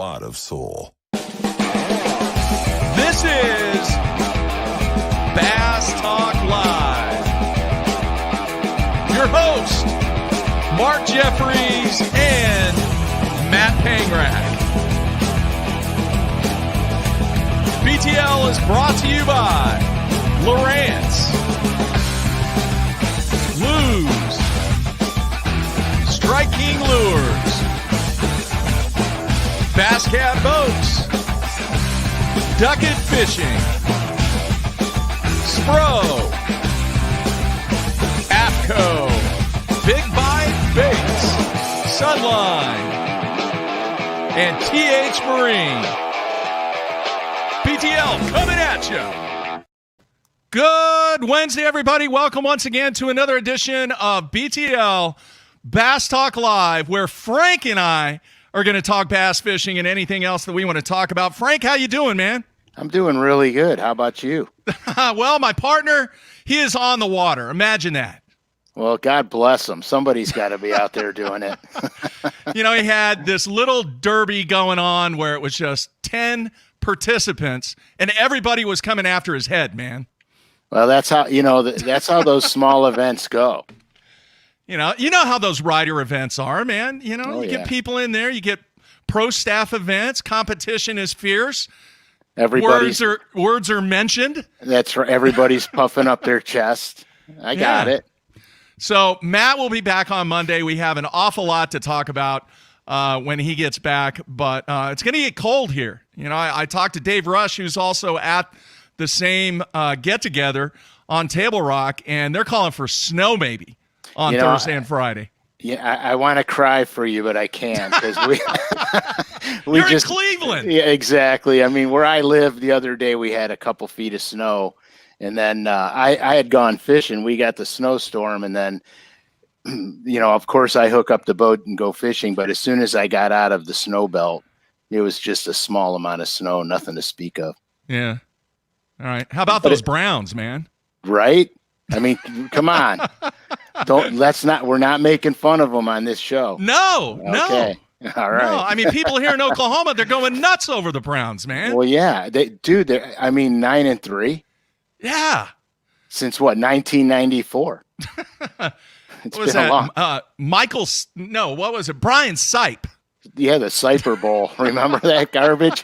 lot of soul. This is Bass Talk Live. Your host, Mark Jeffries and Matt Pangrack. BTL is brought to you by Lowrance, Lose, Strike King Lures, Bass Cat Boats, Ducket Fishing, Spro, AFCO, Big Bite Baits, Sunline, and TH Marine. BTL coming at you. Good Wednesday, everybody. Welcome once again to another edition of BTL Bass Talk Live, where Frank and I are going to talk bass fishing and anything else that we want to talk about. Frank, how you doing, man? I'm doing really good. How about you? Well, my partner, he is on the water. Imagine that. Well, God bless him. Somebody's got to be out there doing it. You know, he had this little derby going on where it was just 10 participants, and everybody was coming after his head, man. Well, that's how, that's how those small events go. You know how those rider events are, man. You get people in there, you get pro staff events, competition is fierce. Words are mentioned. That's right. Everybody's puffing up their chest. I got it. So Matt will be back on Monday. We have an awful lot to talk about when he gets back, but it's going to get cold here. You know, I talked to Dave Rush, who's also at the same get-together on Table Rock, and they're calling for snow maybe on Thursday and Friday. Yeah, I want to cry for you, but I can't because You're in Cleveland. Yeah, exactly. I mean, where I live the other day, we had a couple feet of snow, and then I had gone fishing. We got the snowstorm, and then, of course, I hook up the boat and go fishing. But as soon as I got out of the snow belt, it was just a small amount of snow, nothing to speak of. Yeah. All right. How about those Browns, man? Right? I mean, come on. We're not making fun of them on this show. No. All right. No, I mean, people here in Oklahoma, they're going nuts over the Browns, man. Well, yeah. They're 9-3. Yeah. Since what, 1994? What was that? What was it? Brian Sipe. Yeah, the Cyper Bowl. Remember that garbage?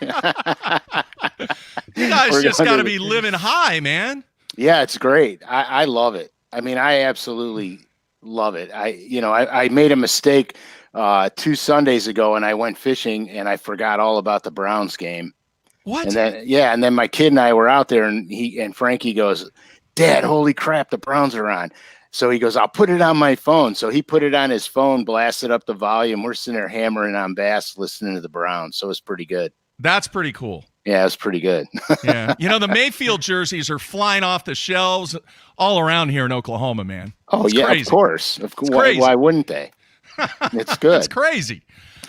You guys just got to be living high, man. Yeah, it's great. I love it. I mean, I absolutely love it. I made a mistake 2 Sundays ago, and I went fishing, and I forgot all about the Browns game. What? And then my kid and I were out there, and Frankie goes, "Dad, holy crap, the Browns are on." So he goes, "I'll put it on my phone." So he put it on his phone, blasted up the volume. We're sitting there hammering on bass, listening to the Browns. So it's pretty good. That's pretty cool. Yeah, it's pretty good. Yeah. The Mayfield jerseys are flying off the shelves all around here in Oklahoma, man. Oh, it's yeah, crazy. Of course. Why wouldn't they? It's good. It's crazy.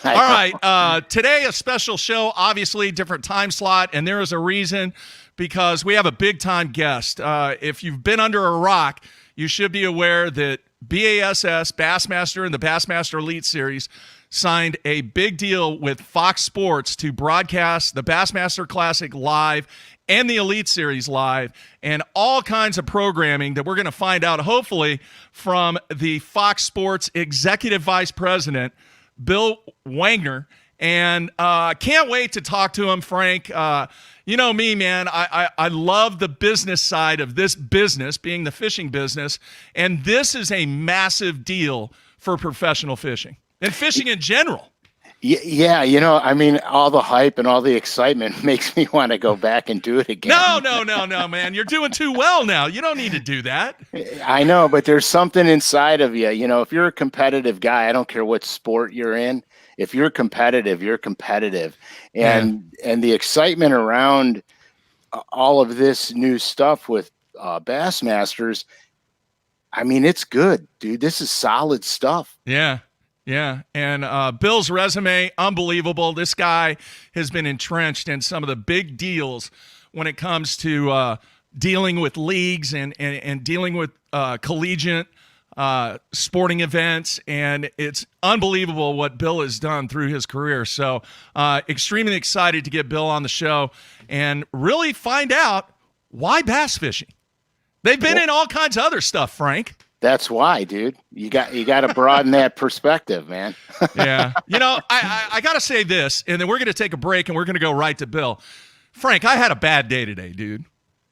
All right. Today, a special show, obviously, different time slot, and there is a reason because we have a big-time guest. If you've been under a rock, you should be aware that BASS, Bassmaster, and the Bassmaster Elite Series signed a big deal with Fox Sports to broadcast the Bassmaster Classic live and the Elite Series live and all kinds of programming that we're going to find out, hopefully, from the Fox Sports Executive Vice President, Bill Wanger. And can't wait to talk to him, Frank. You know me, man. I love the business side of this business, being the fishing business. And this is a massive deal for professional fishing and fishing in general. Yeah, I mean, all the hype and all the excitement makes me want to go back and do it again. No, man. You're doing too well now. You don't need to do that. I know, but there's something inside of you. If you're a competitive guy, I don't care what sport you're in. If you're competitive, you're competitive. And the excitement around all of this new stuff with Bassmasters, I mean, it's good, dude. This is solid stuff. Yeah. And Bill's resume, unbelievable. This guy has been entrenched in some of the big deals when it comes to dealing with leagues and dealing with collegiate sporting events, and it's unbelievable what Bill has done through his career. So extremely excited to get Bill on the show and really find out why bass fishing. They've been in all kinds of other stuff, Frank. That's why, dude. You got to broaden that perspective, man. Yeah. You know, I got to say this, and then we're going to take a break, and we're going to go right to Bill. Frank, I had a bad day today, dude.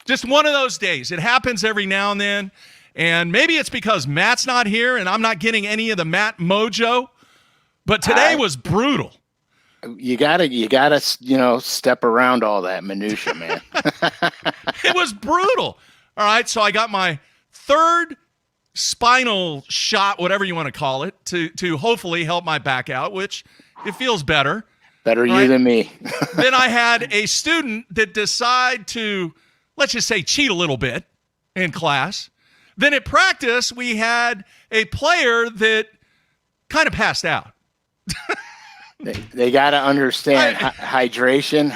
Just one of those days. It happens every now and then, and maybe it's because Matt's not here, and I'm not getting any of the Matt mojo, but today was brutal. You gotta, step around all that minutia, man. It was brutal. All right, so I got my third spinal shot, whatever you want to call it, to hopefully help my back out, which it feels better. Better you than me. Then I had a student that decided to, let's just say, cheat a little bit in class. Then at practice, we had a player that kind of passed out. They got to understand hydration,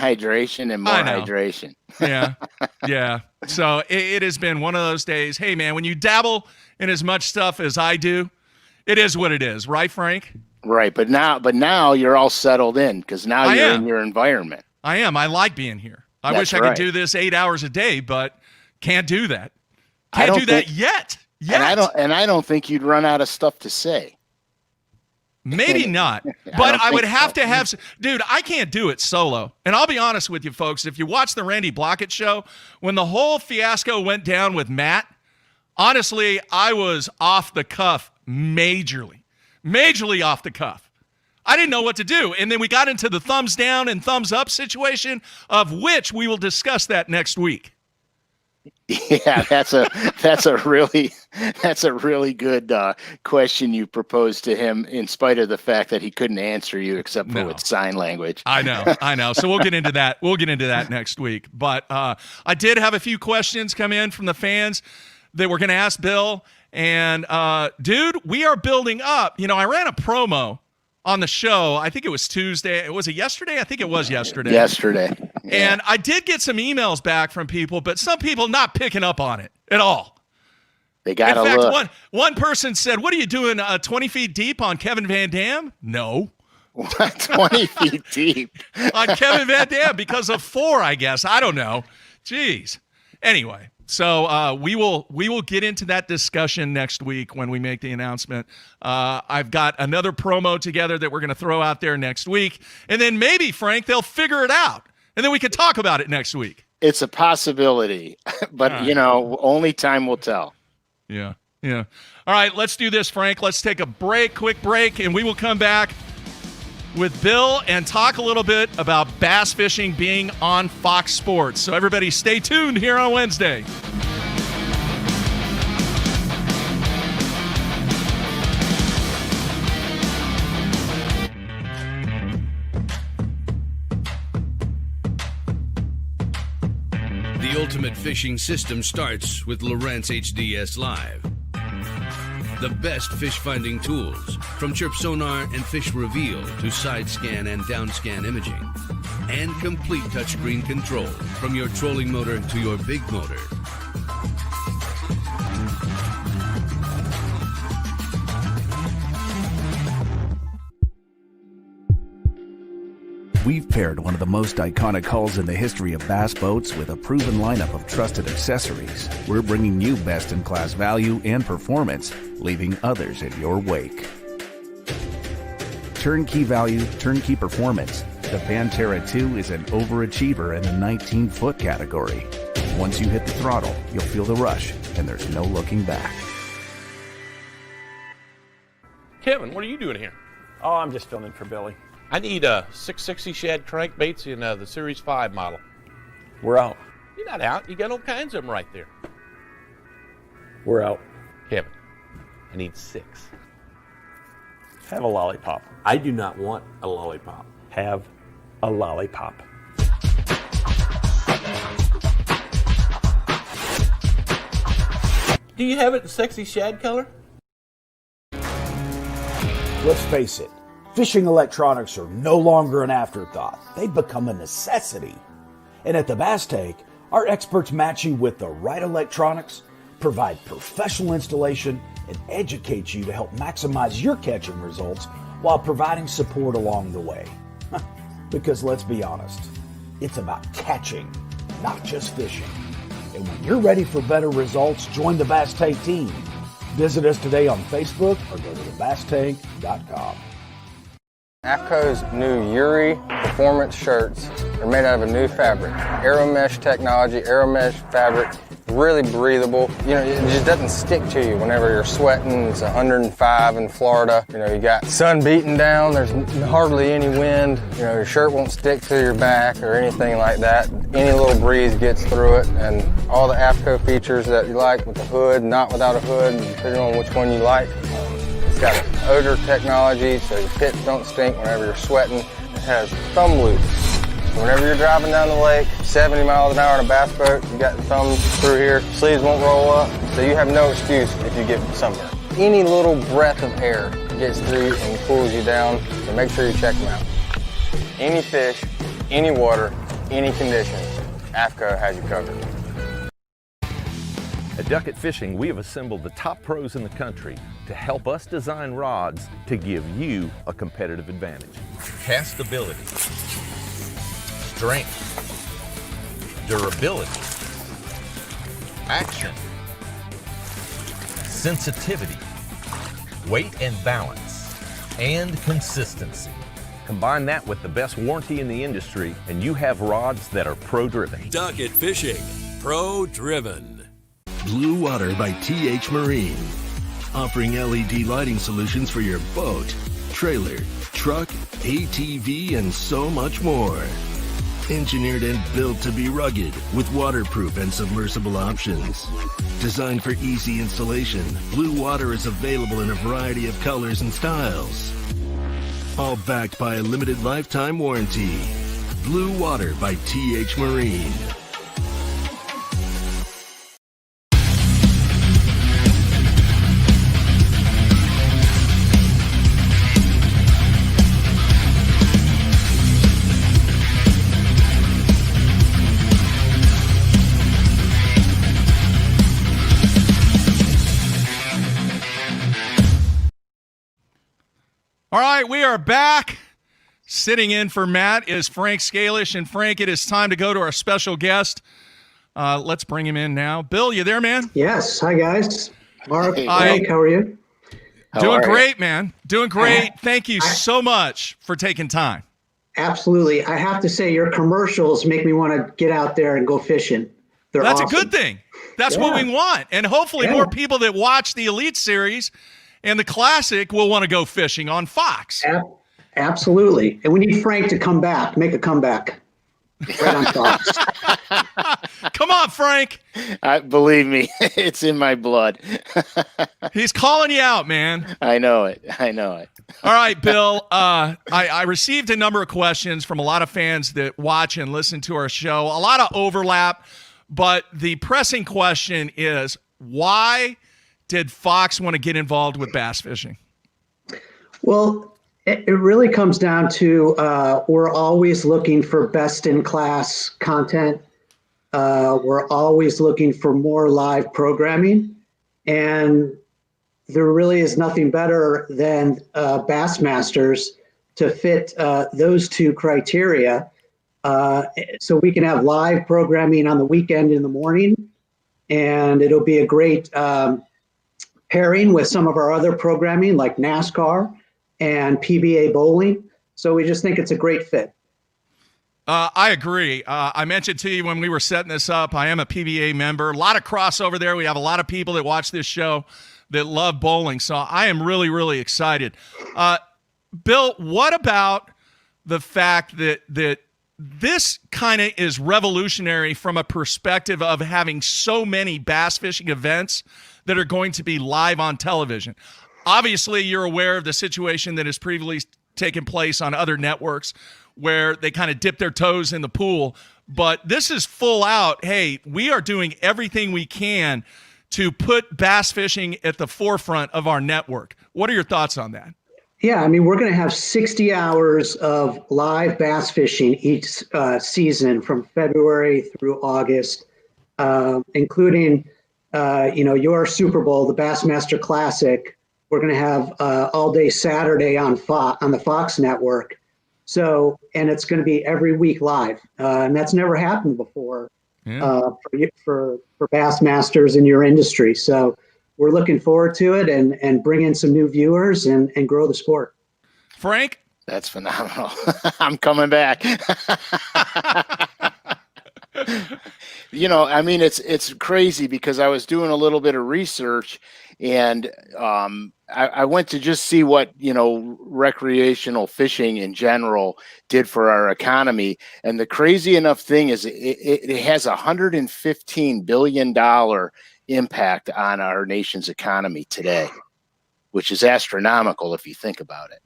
and more hydration. Yeah. So it has been one of those days. Hey, man, when you dabble in as much stuff as I do, it is what it is, right, Frank? Right, but now you're all settled in because now you're in your environment. I am. I like being here. I wish I could do this 8 hours a day, but can't do that. Can't do that yet. And I don't think you'd run out of stuff to say. Maybe not, but I would have to have, dude, I can't do it solo. And I'll be honest with you folks, if you watch the Randy Blockett show, when the whole fiasco went down with Matt, honestly, I was off the cuff majorly off the cuff. I didn't know what to do. And then we got into the thumbs down and thumbs up situation, of which we will discuss that next week. Yeah, that's a really good question you proposed to him, in spite of the fact that he couldn't answer you except for with sign language. I know. So we'll get into that. We'll get into that next week. But I did have a few questions come in from the fans that we're going to ask Bill. And dude, we are building up. You know, I ran a promo on the show. I think it was Tuesday. Was it yesterday? I think it was yesterday. Yesterday. Yeah. And I did get some emails back from people, but some people not picking up on it at all. They got to look. In fact, one person said, "What are you doing 20 feet deep on Kevin Van Dam?" No. 20 feet deep? On Kevin Van Dam because of 4, I guess. I don't know. Jeez. Anyway. So we will get into that discussion next week when we make the announcement. I've got another promo together that we're going to throw out there next week. And then maybe, Frank, they'll figure it out. And then we can talk about it next week. It's a possibility. But, only time will tell. Yeah. All right, let's do this, Frank. Let's take a quick break, and we will come back with Bill and talk a little bit about bass fishing being on Fox Sports. So everybody stay tuned here on Wednesday. The ultimate fishing system starts with Lowrance HDS Live. The best fish finding tools, from chirp sonar and fish reveal to side scan and down scan imaging, and complete touchscreen control from your trolling motor to your big motor. We've paired one of the most iconic hulls in the history of bass boats with a proven lineup of trusted accessories. We're bringing you best-in-class value and performance, leaving others in your wake. Turnkey value, turnkey performance. The Pantera 2 is an overachiever in the 19-foot category. Once you hit the throttle, you'll feel the rush, and there's no looking back. Kevin, what are you doing here? Oh, I'm just filming for Billy. I need a 660 shad crankbaits in the Series 5 model. We're out. You're not out. You got all kinds of them right there. We're out. Kevin, I need 6. Have a lollipop. I do not want a lollipop. Have a lollipop. Do you have it in sexy shad color? Let's face it, fishing electronics are no longer an afterthought. They've become a necessity. And at the Bass Take, our experts match you with the right electronics, provide professional installation, and educate you to help maximize your catching results while providing support along the way. Because let's be honest, it's about catching, not just fishing. And when you're ready for better results, join the Bass Tank team. Visit us today on Facebook or go to thebasstank.com. AFCO's new Uri performance shirts are made out of a new fabric. Aeromesh technology, Aeromesh fabric, really breathable. You know, it just doesn't stick to you whenever you're sweating. It's 105 in Florida. You know, you got sun beating down, there's hardly any wind. You know, your shirt won't stick to your back or anything like that. Any little breeze gets through it, and all the AFCO features that you like with the hood, not without a hood, depending on which one you like. It's got odor technology, so your pits don't stink whenever you're sweating. It has thumb loops. So whenever you're driving down the lake, 70 miles an hour on a bass boat, you got the thumb through here, sleeves won't roll up, so you have no excuse if you get sunburned. Any little breath of air gets through you and cools you down, so make sure you check them out. Any fish, any water, any conditions, AFCO has you covered. At Duckett Fishing, we have assembled the top pros in the country to help us design rods to give you a competitive advantage. Castability, strength, durability, action, sensitivity, weight and balance, and consistency. Combine that with the best warranty in the industry, and you have rods that are pro-driven. Duckett Fishing, pro-driven. Blue Water by TH Marine, offering LED lighting solutions for your boat, trailer, truck, ATV, and so much more. Engineered and built to be rugged with waterproof and submersible options. Designed for easy installation, Blue Water is available in a variety of colors and styles. All backed by a limited lifetime warranty. Blue Water by TH Marine. All right, we are back. Sitting in for Matt is Frank Scalish. And Frank, it is time to go to our special guest. Let's bring him in now. Bill, you there, man? Yes. Hi, guys. Mark, Hey, Frank, how are you? Doing great, man. Doing great. Thank you so much for taking time. Absolutely. I have to say, your commercials make me want to get out there and go fishing. That's awesome. a good thing. That's what we want. And hopefully more people that watch the Elite Series and the Classic will want to go fishing on Fox. Absolutely. And we need Frank to come back, make a comeback. Right on Fox. Come on, Frank. Believe me, it's in my blood. He's calling you out, man. I know it. All right, Bill. I received a number of questions from a lot of fans that watch and listen to our show. A lot of overlap, but the pressing question is, why did Fox want to get involved with bass fishing? Well, it really comes down to we're always looking for best-in-class content. We're always looking for more live programming. And there really is nothing better than Bassmasters to fit those two criteria. So we can have live programming on the weekend in the morning, and it'll be a great pairing with some of our other programming like NASCAR and PBA bowling. So we just think it's a great fit. I agree. I mentioned to you when we were setting this up, I am a PBA member. A lot of crossover there. We have a lot of people that watch this show that love bowling. So I am really, really excited. Bill, what about the fact that this kind of is revolutionary from a perspective of having so many bass fishing events that are going to be live on television? Obviously, you're aware of the situation that has previously taken place on other networks where they kind of dip their toes in the pool. But this is full out, hey, we are doing everything we can to put bass fishing at the forefront of our network. What are your thoughts on that? Yeah, I mean, we're going to have 60 hours of live bass fishing each season from February through August, including your Super Bowl, the Bassmaster Classic, we're going to have all day Saturday on the Fox network. So, and it's going to be every week live. And that's never happened before for Bassmasters in your industry. So we're looking forward to it and bring in some new viewers and grow the sport. Frank? That's phenomenal. I'm coming back. I mean, it's crazy because I was doing a little bit of research and I went to just see what, recreational fishing in general did for our economy. And the crazy enough thing is it has $115 billion impact on our nation's economy today, which is astronomical if you think about it.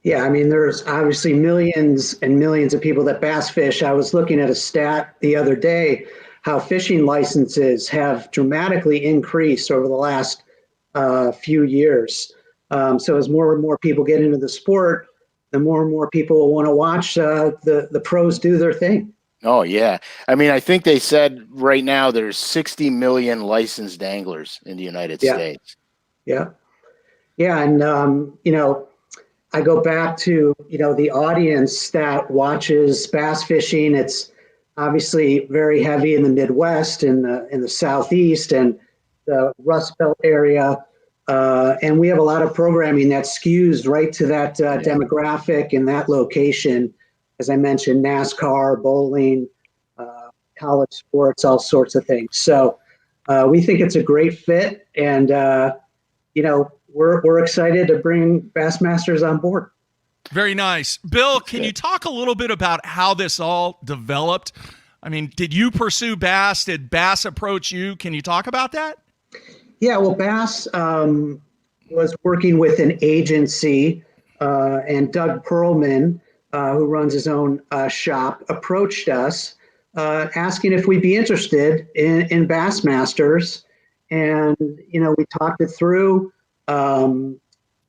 Yeah, I mean, there's obviously millions and millions of people that bass fish. I was looking at a stat the other day, how fishing licenses have dramatically increased over the last few years. So as more and more people get into the sport, the more and more people will want to watch the pros do their thing. Oh, yeah. I mean, I think they said right now there's 60 million licensed anglers in the United States. Yeah. Yeah. And, I go back to, the audience that watches bass fishing. It's obviously very heavy in the Midwest and in the Southeast and the Rust Belt area. And we have a lot of programming that skews right to that demographic and that location. As I mentioned, NASCAR, bowling, college sports, all sorts of things. So we think it's a great fit. And, we're excited to bring Bassmasters on board. Very nice. Bill, can you talk a little bit about how this all developed? I mean, did you pursue bass? Did bass approach you? Can you talk about that? Yeah, well, Bass was working with an agency, and Doug Perlman, who runs his own shop, approached us asking if we'd be interested in Bassmasters. And, we talked it through.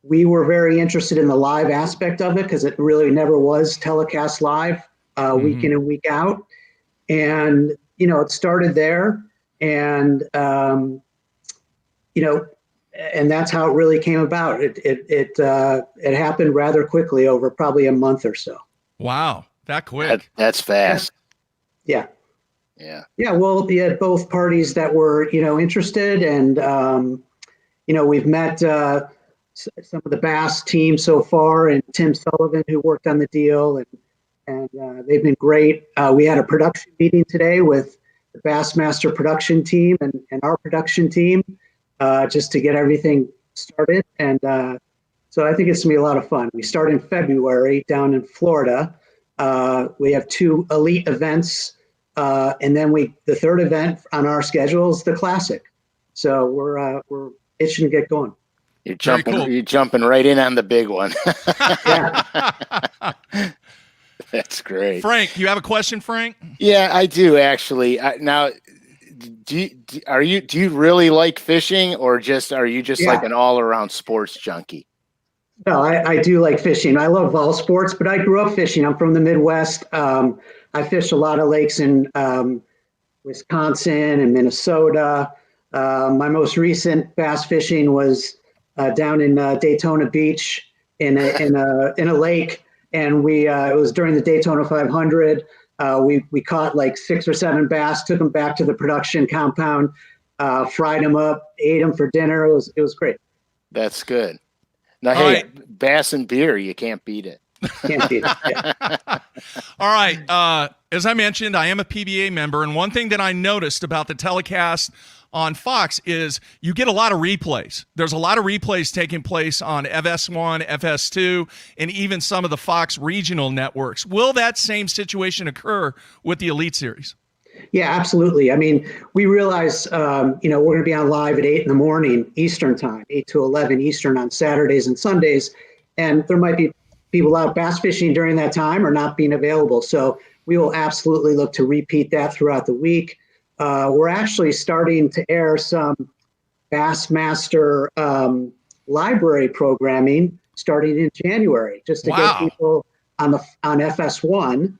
We were very interested in the live aspect of it because it really never was telecast live week in and week out. And, it started there and, and that's how it really came about. It happened rather quickly over probably a month or so. Wow. That quick. That's fast. Yeah. Yeah. Yeah. Well, we had both parties that were, interested and, we've met some of the Bass team so far and Tim Sullivan, who worked on the deal, and they've been great. We had a production meeting today with the Bassmaster production team and our production team just to get everything started. And so I think it's going to be a lot of fun. We start in February down in Florida. We have 2 elite events. And then the third event on our schedule is the Classic. So we're itching to get going. You're jumping right in on the big one. That's great. Frank, you have a question, Frank? Yeah, I do actually. Now, do you really like fishing, or are you just like an all-around sports junkie? No, I do like fishing. I love all sports, but I grew up fishing. I'm from the Midwest. I fished a lot of lakes in Wisconsin and Minnesota. My most recent bass fishing was down in Daytona Beach in a lake, and it was during the Daytona 500. We caught like 6 or 7 bass, took them back to the production compound, fried them up, ate them for dinner. It was great. That's good. Now, hey, bass and beer, you can't beat it. Can't beat it. Yeah. All right. As I mentioned, I am a PBA member, and one thing that I noticed about the telecast on Fox is you get a lot of replays. There's a lot of replays taking place on FS1, FS2, and even some of the Fox regional networks. Will that same situation occur with the Elite Series? Yeah, absolutely. I mean, we realize, we're going to be on live at 8 in the morning Eastern time, 8 to 11 Eastern on Saturdays and Sundays. And there might be people out bass fishing during that time or not being available. So we will absolutely look to repeat that throughout the week. We're actually starting to air some Bassmaster library programming starting in January, just to get people on FS1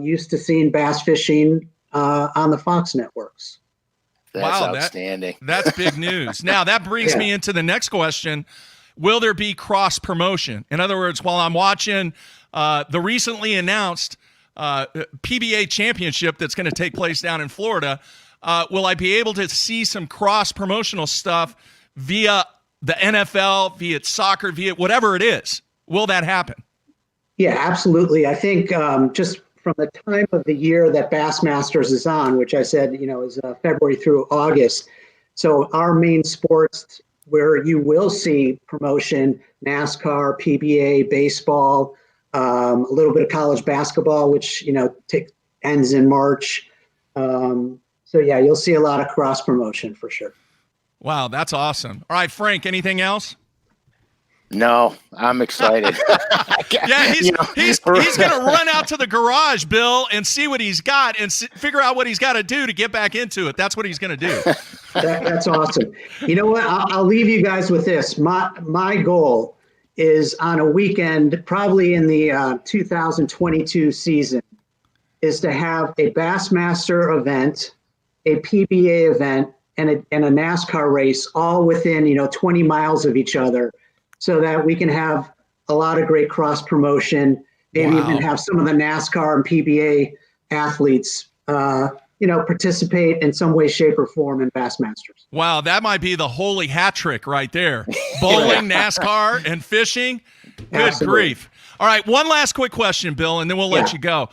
used to seeing bass fishing on the Fox networks. That's outstanding. That's big news. Now, that brings me into the next question. Will there be cross promotion? In other words, while I'm watching the recently announced PBA championship that's going to take place down in Florida, will I be able to see some cross promotional stuff via the NFL, via soccer, via whatever it is? Will that happen? Yeah, absolutely. I think just from the time of the year that Bassmasters is on, which I said, is February through August. So our main sports where you will see promotion, NASCAR, PBA, baseball, a little bit of college basketball, which, ends in March. So yeah, you'll see a lot of cross promotion for sure. Wow, that's awesome. All right, Frank, anything else? No, I'm excited. Yeah, he's going to run out to the garage, Bill, and see what he's got and figure out what he's got to do to get back into it. That's what he's going to do. That's awesome. You know what? I'll leave you guys with this. My goal is on a weekend, probably in the 2022 season, is to have a Bassmaster event, a PBA event, and a NASCAR race all within 20 miles of each other, so that we can have a lot of great cross promotion, maybe even have some of the NASCAR and PBA athletes, participate in some way, shape, or form in Bassmasters. Wow, that might be the holy hat trick right there. Bowling, NASCAR, and fishing. Good Absolutely. grief. All right, one last quick question, Bill, and then we'll let you go.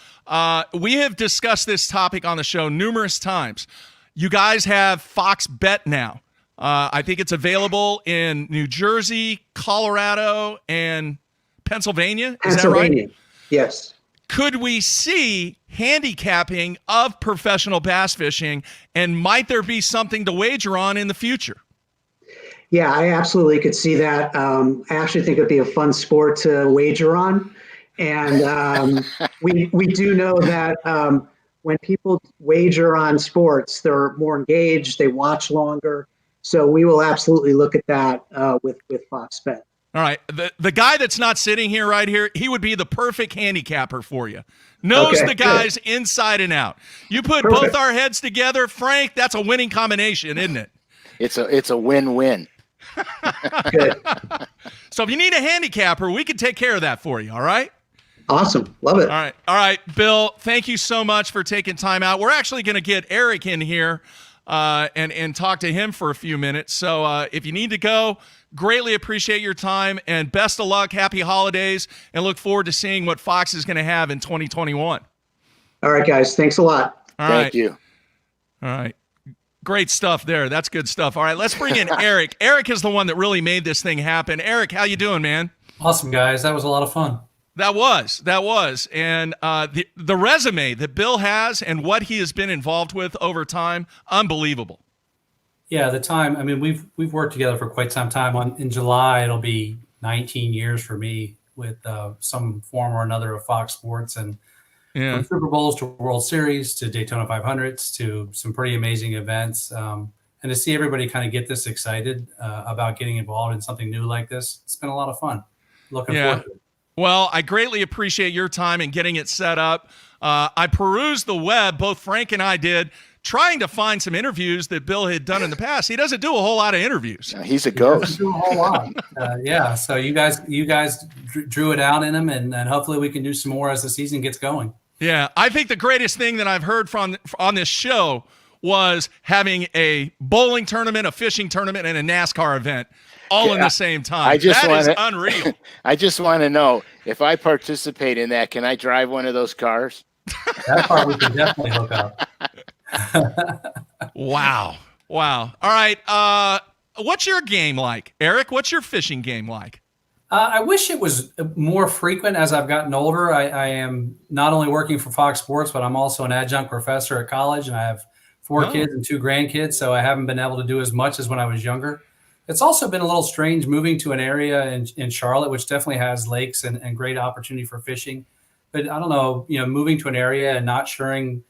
We have discussed this topic on the show numerous times. You guys have Fox Bet now. I think it's available in New Jersey, Colorado, and Pennsylvania. Is that right? Yes. Could we see handicapping of professional bass fishing, and might there be something to wager on in the future? Yeah, I absolutely could see that. I actually think it'd be a fun sport to wager on. And we do know that when people wager on sports, they're more engaged, they watch longer. So we will absolutely look at that with Fox Bet. All right. The guy that's not sitting here right here, he would be the perfect handicapper for you. Knows the guys inside and out. You put both our heads together, Frank, that's a winning combination, isn't it? It's a win-win. Good. So if you need a handicapper, we can take care of that for you, all right? Awesome. Love it. All right, Bill, thank you so much for taking time out. We're actually going to get Eric in here and talk to him for a few minutes. So if you need to go, greatly appreciate your time, and best of luck, happy holidays, and look forward to seeing what Fox is going to have in 2021. All right, guys. Thanks a lot. Thank you. All right. Great stuff there. That's good stuff. All right, let's bring in Eric. Eric is the one that really made this thing happen. Eric, how you doing, man? Awesome, guys. That was a lot of fun. That was. And the resume that Bill has and what he has been involved with over time, unbelievable. Yeah, the time. I mean, we've worked together for quite some time. In July, it'll be 19 years for me with some form or another of Fox Sports, and from Super Bowls to World Series to Daytona 500s to some pretty amazing events. And to see everybody kind of get this excited about getting involved in something new like this, it's been a lot of fun. Looking forward to it. Well, I greatly appreciate your time in getting it set up. I perused the web, both Frank and I did, trying to find some interviews that Bill had done in the past. He doesn't do a whole lot of interviews. He's a ghost. He doesn't do a whole lot. So you guys drew it out in him, and hopefully we can do some more as the season gets going. Yeah, I think the greatest thing that I've heard on this show was having a bowling tournament, a fishing tournament, and a NASCAR event all in the same time. That is unreal. I just want to know, if I participate in that, can I drive one of those cars? That part we can definitely hook up. Wow. All right. What's your game like? Eric, what's your fishing game like? I wish it was more frequent as I've gotten older. I am not only working for Fox Sports, but I'm also an adjunct professor at college, and I have 4 kids and 2 grandkids, so I haven't been able to do as much as when I was younger. It's also been a little strange moving to an area in Charlotte, which definitely has lakes and great opportunity for fishing. But I don't know, moving to an area and not being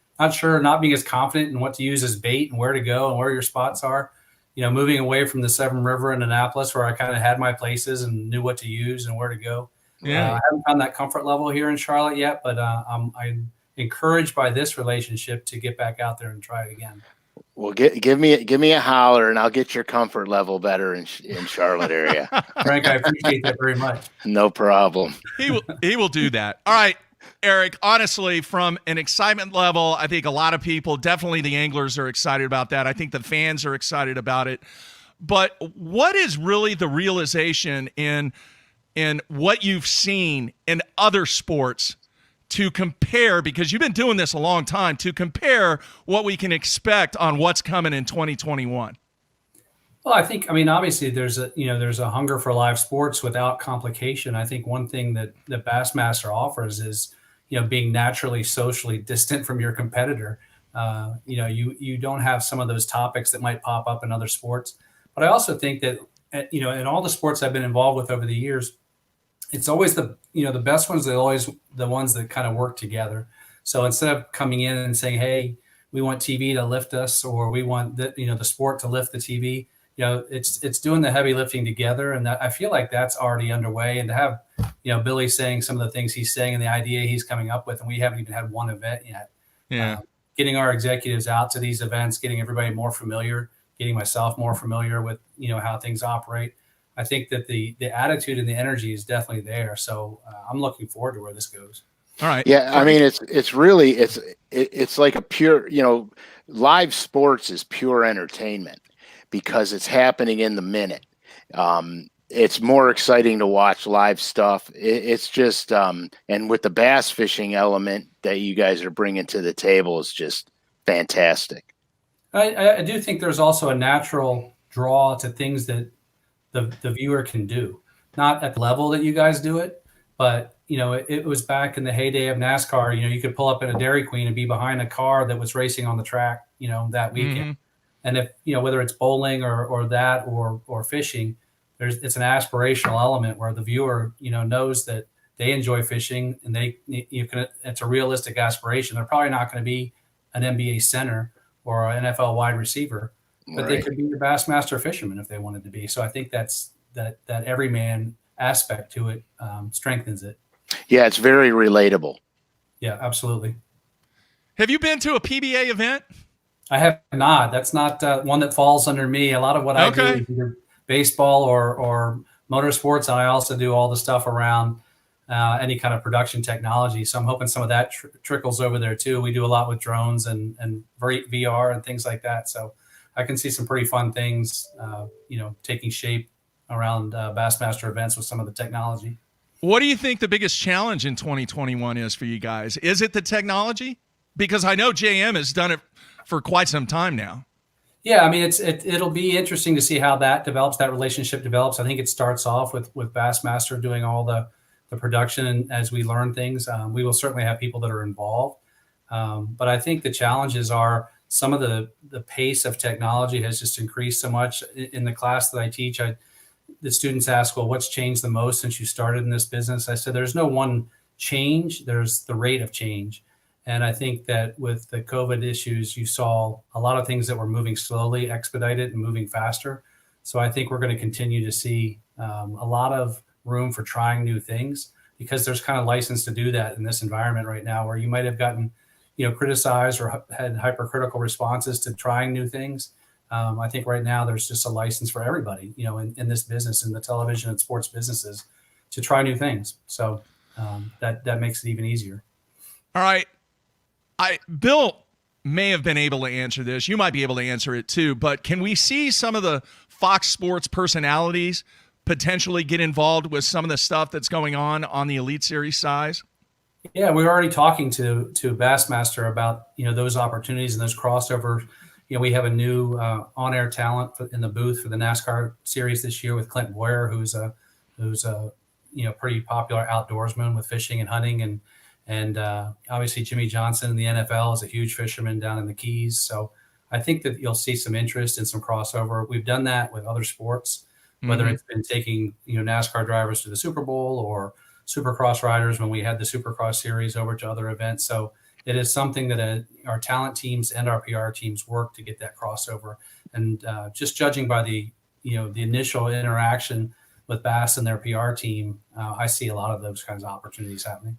as confident in what to use as bait and where to go and where your spots are. Moving away from the Severn River in Annapolis, where I kind of had my places and knew what to use and where to go. I haven't found that comfort level here in Charlotte yet, but I'm encouraged by this relationship to get back out there and try it again. Well, give me a holler, and I'll get your comfort level better in Charlotte area. Frank, I appreciate that very much. No problem. He will do that. All right, Eric, honestly, from an excitement level, I think a lot of people, definitely the anglers, are excited about that. I think the fans are excited about it. But what is really the realization in what you've seen in other sports to compare, because you've been doing this a long time, to compare what we can expect on what's coming in 2021? Well, I mean, obviously there's a hunger for live sports without complication. I think one thing that Bassmaster offers is, being naturally socially distant from your competitor. You don't have some of those topics that might pop up in other sports. But I also think that, in all the sports I've been involved with over the years, it's always the best ones are always the ones that kind of work together. So instead of coming in and saying, hey, we want TV to lift us, or we want the sport to lift the TV, it's doing the heavy lifting together. And I feel like that's already underway. And to have, Billy saying some of the things he's saying and the idea he's coming up with, and we haven't even had one event yet. Yeah. Getting our executives out to these events, getting everybody more familiar, getting myself more familiar with, how things operate. I think that the attitude and the energy is definitely there. So I'm looking forward to where this goes. All right. Yeah. I mean, it's like a pure, live sports is pure entertainment because it's happening in the minute. It's more exciting to watch live stuff. It's just, and with the bass fishing element that you guys are bringing to the table is just fantastic. I do think there's also a natural draw to things that the viewer can do, not at the level that you guys do it, but it was back in the heyday of NASCAR. You could pull up in a Dairy Queen and be behind a car that was racing on the track, that weekend. Mm-hmm. And if, whether it's bowling or that, or fishing, it's an aspirational element where the viewer, knows that they enjoy fishing and it's a realistic aspiration. They're probably not going to be an NBA center or an NFL wide receiver, but they could be a Bassmaster fisherman if they wanted to be. So I think that everyman aspect to it strengthens it. Yeah, it's very relatable. Yeah, absolutely. Have you been to a PBA event? I have not. That's not one that falls under me. A lot of what I do is either baseball or motorsports, and I also do all the stuff around any kind of production technology. So I'm hoping some of that trickles over there too. We do a lot with drones and VR and things like that. So I can see some pretty fun things, taking shape around Bassmaster events with some of the technology. What do you think the biggest challenge in 2021 is for you guys? Is it the technology? Because I know JM has done it for quite some time now. Yeah, I mean, it'll be interesting to see how that develops, that relationship develops. I think it starts off with Bassmaster doing all the production, and as we learn things, we will certainly have people that are involved. But I think the challenges are some of the pace of technology has just increased so much. In the class that I teach, the students ask, well, what's changed the most since you started in this business? I said, there's no one change, there's the rate of change. And I think that with the COVID issues, you saw a lot of things that were moving slowly, expedited, and moving faster. So I think we're going to continue to see a lot of room for trying new things, because there's kind of license to do that in this environment right now, where you might have gotten, criticized or had hypercritical responses to trying new things. I think right now there's just a license for everybody, in this business, in the television and sports businesses, to try new things. So that makes it even easier. All right. Bill may have been able to answer this. You might be able to answer it too, but can we see some of the Fox Sports personalities potentially get involved with some of the stuff that's going on the Elite Series size? Yeah, we're already talking to Bassmaster about, those opportunities and those crossovers. We have a new on-air talent in the booth for the NASCAR series this year with Clint Boyer, who's a pretty popular outdoorsman with fishing and hunting, and obviously Jimmy Johnson in the NFL is a huge fisherman down in the Keys. So I think that you'll see some interest and some crossover. We've done that with other sports, whether it's been taking NASCAR drivers to the Super Bowl or Supercross riders when we had the Supercross series over to other events. So it is something that our talent teams and our PR teams work to get that crossover. And just judging by the initial interaction with Bass and their PR team, I see a lot of those kinds of opportunities happening.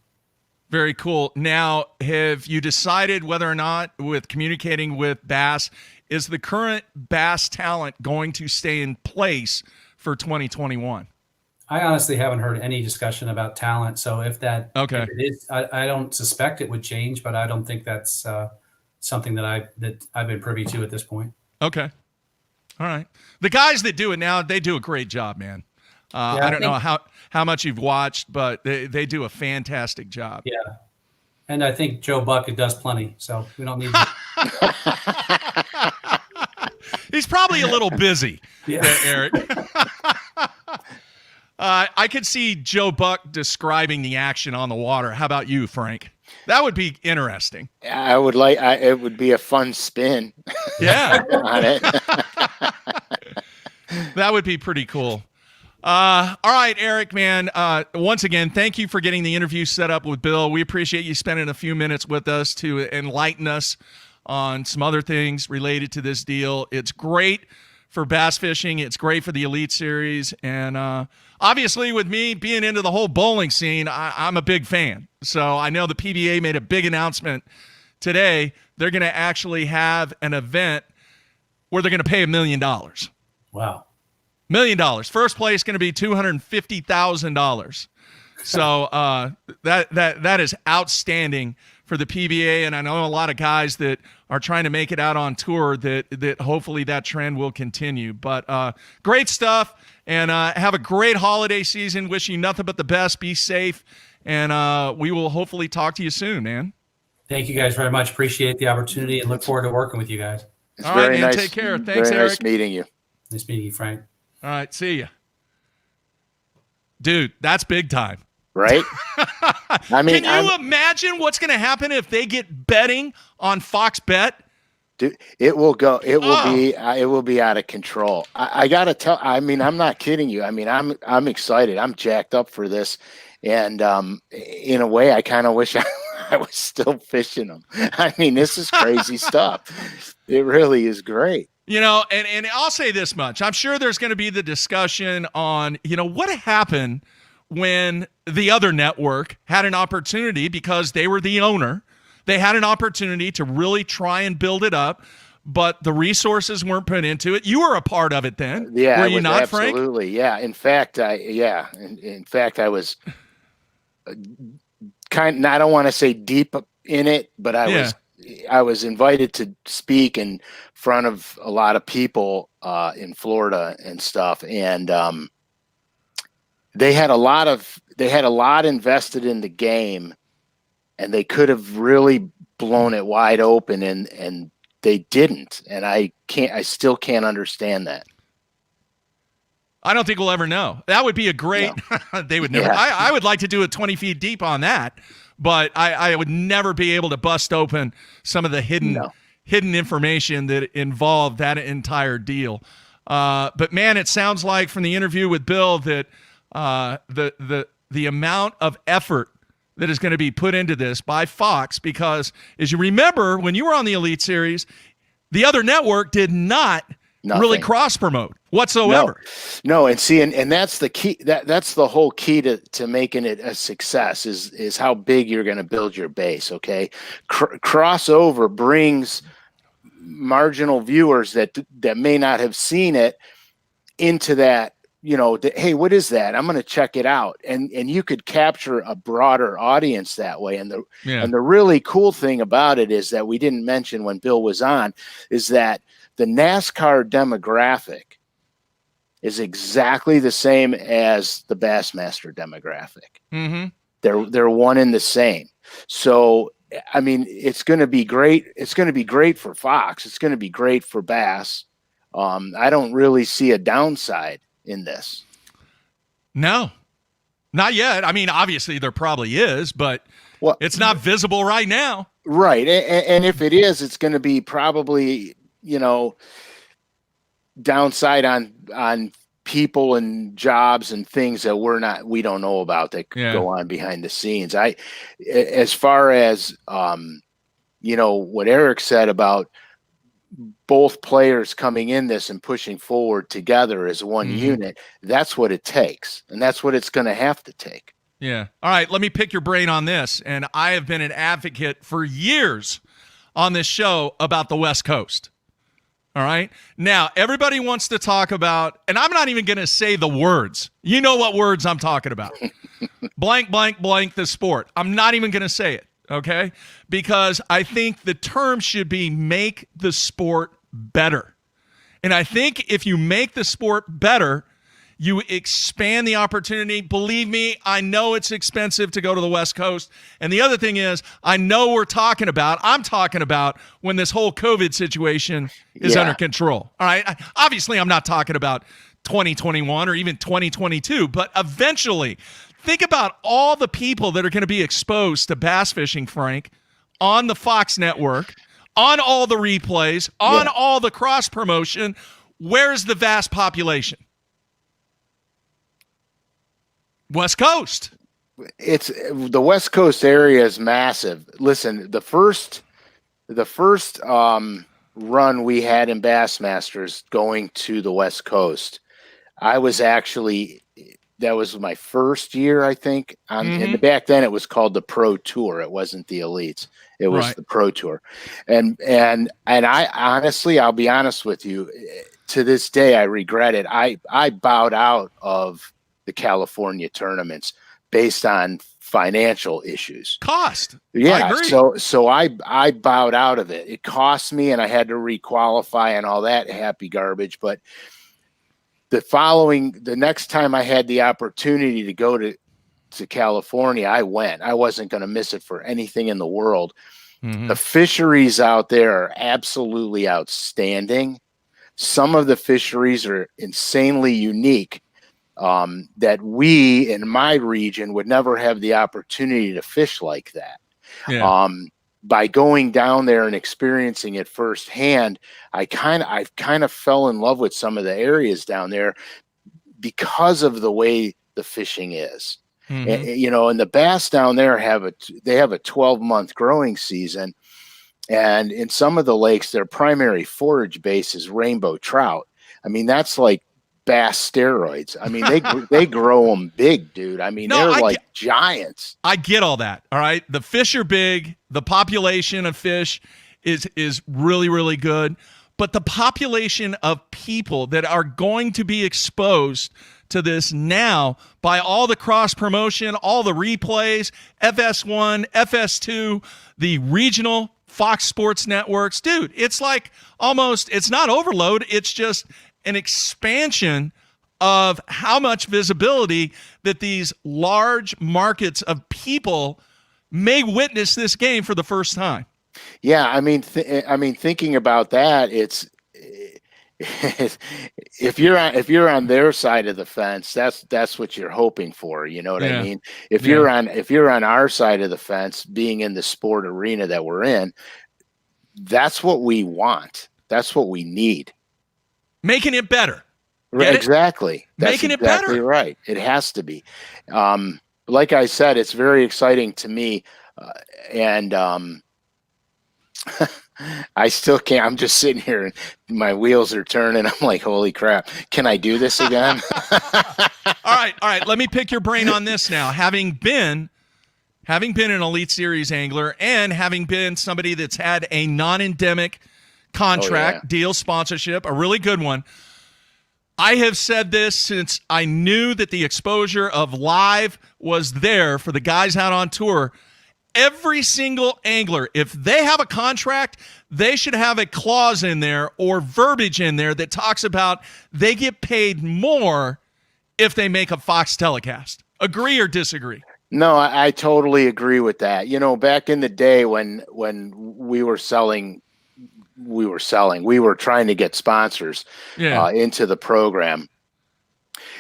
Very cool. Now, have you decided whether or not, with communicating with Bass, is the current bass talent going to stay in place for 2021? I honestly haven't heard any discussion about talent. So if it is, I don't suspect it would change, but I don't think that's something that I've been privy to at this point. Okay. All right. The guys that do it now, they do a great job, man. I don't know how much you've watched, but they do a fantastic job. Yeah. And I think Joe Buck does plenty, so we don't need He's probably a little busy, Eric. I could see Joe Buck describing the action on the water. How about you, Frank? That would be interesting. I would like. It would be a fun spin. Yeah, on it. That would be pretty cool. All right, Eric, man. Once again, thank you for getting the interview set up with Bill. We appreciate you spending a few minutes with us to enlighten us on some other things related to this deal. It's great for bass fishing. It's great for the Elite Series. And obviously, with me being into the whole bowling scene, I'm a big fan. So I know the PBA made a big announcement today. They're going to actually have an event where they're going to pay $1 million. Wow. $1 million. First place going to be $250,000. So that is outstanding for the PBA, and I know a lot of guys that are trying to make it out on tour that hopefully that trend will continue. But great stuff, and have a great holiday season. Wish you nothing but the best. Be safe, and we will hopefully talk to you soon, man. Thank you guys very much. Appreciate the opportunity and look forward to working with you guys. It's all right, man. nice. Take care. Thanks, very Eric. Nice meeting you. Nice meeting you, Frank. All right, see ya. Dude, that's big time. Right? I mean, can you imagine what's going to happen if they get betting on Fox Bet? Dude, it will go. It will be out of control. I got to tell. I mean, I'm not kidding you. I mean, I'm excited. I'm jacked up for this, and in a way, I kind of wish I was still fishing them. I mean, this is crazy stuff. It really is great. You know, and I'll say this much. I'm sure there's going to be the discussion on, what happened when the other network had an opportunity, because they were the owner. They had an opportunity to really try and build it up, but the resources weren't put into it. You were a part of it then. Yeah, were you not, Frank? Absolutely. Yeah. In fact, I was I don't want to say deep in it, but I was invited to speak in front of a lot of people in Florida and stuff, and they had a lot invested in the game, and they could have really blown it wide open, and they didn't, and I still can't understand that. I don't think we'll ever know. That would be a great. No. They would never. Yeah. I would like to do it 20 feet deep on that, but I would never be able to bust open some of the hidden information that involved that entire deal. But man, it sounds like from the interview with Bill that the amount of effort that is going to be put into this by Fox, because as you remember, when you were on the Elite Series, the other network did not really cross promote whatsoever. No. And see, and that's the key. That's the whole key to making it a success is how big you're going to build your base. Okay. Crossover brings marginal viewers that may not have seen it into that, hey, what is that? I'm going to check it out. And you could capture a broader audience that way. And the really cool thing about it is that we didn't mention when Bill was on is that the NASCAR demographic is exactly the same as the Bassmaster demographic. Mm-hmm. They're one and the same. So, I mean, it's going to be great. It's going to be great for Fox. It's going to be great for Bass. I don't really see a downside in this. No, not yet. I mean, obviously there probably is, but it's not visible right now. Right. And if it is, it's going to be probably, downside on people and jobs and things that we don't know about that could go on behind the scenes. As far as, what Eric said about both players coming in this and pushing forward together as one unit, that's what it takes. And that's what it's going to have to take. Yeah. All right. Let me pick your brain on this. And I have been an advocate for years on this show about the West Coast. All right. Now, everybody wants to talk about, and I'm not even going to say the words. You know what words I'm talking about. Blank, blank, blank, the sport. I'm not even going to say it, okay? Because I think the term should be make the sport better. And I think if you make the sport better, you expand the opportunity. Believe me, I know it's expensive to go to the West Coast. And the other thing is, I know I'm talking about when this whole COVID situation is under control. All right. Obviously, I'm not talking about 2021 or even 2022, but eventually, think about all the people that are going to be exposed to bass fishing, Frank, on the Fox network, on all the replays, on all the cross promotion. Where's the vast population? West Coast. It's the West Coast area is massive. Listen, the first run we had in Bassmasters going to the West Coast, that was my first year, I think. And back then it was called the Pro Tour. It wasn't the Elites. It was the Pro Tour. And I honestly, I'll be honest with you, to this day I regret it. I bowed out of the California tournaments based on financial issues. Cost. Yeah. I agree. So I bowed out of it. It cost me and I had to requalify and all that happy garbage. But the next time I had the opportunity to go to California, I went. I wasn't going to miss it for anything in the world. The fisheries out there are absolutely outstanding. Some of the fisheries are insanely unique. That we in my region would never have the opportunity to fish like that. Yeah. By going down there and experiencing it firsthand, I kind of fell in love with some of the areas down there because of the way the fishing is. And, and the bass down there have a 12-month growing season. And in some of the lakes, their primary forage base is rainbow trout. I mean, that's like bass steroids. I mean, they grow them big, dude. I mean, they're like giants. I get all that. All right. The fish are big. The population of fish is really, really good. But the population of people that are going to be exposed to this now by all the cross promotion, all the replays, FS1, FS2, the regional Fox Sports networks, dude, it's like it's not overload. It's just an expansion of how much visibility that these large markets of people may witness this game for the first time. Yeah, I mean, thinking about that, it's if you're on their side of the fence, that's what you're hoping for. You know what I mean? If you're on our side of the fence, being in the sport arena that we're in, that's what we want. That's what we need. Making it better. Exactly. That's Making it exactly better. Right. It has to be. Like I said, it's very exciting to me. I still can't. I'm just sitting here and my wheels are turning. I'm like, holy crap. Can I do this again? All right. Let me pick your brain on this now. Having been an Elite Series angler and having been somebody that's had a non-endemic contract, deal, sponsorship, a really good one. I have said this since I knew that the exposure of live was there for the guys out on tour. Every single angler, if they have a contract, they should have a clause in there or verbiage in there that talks about they get paid more if they make a Fox telecast. Agree or disagree? No, I totally agree with that. You know, back in the day when we were trying to get sponsors into the program.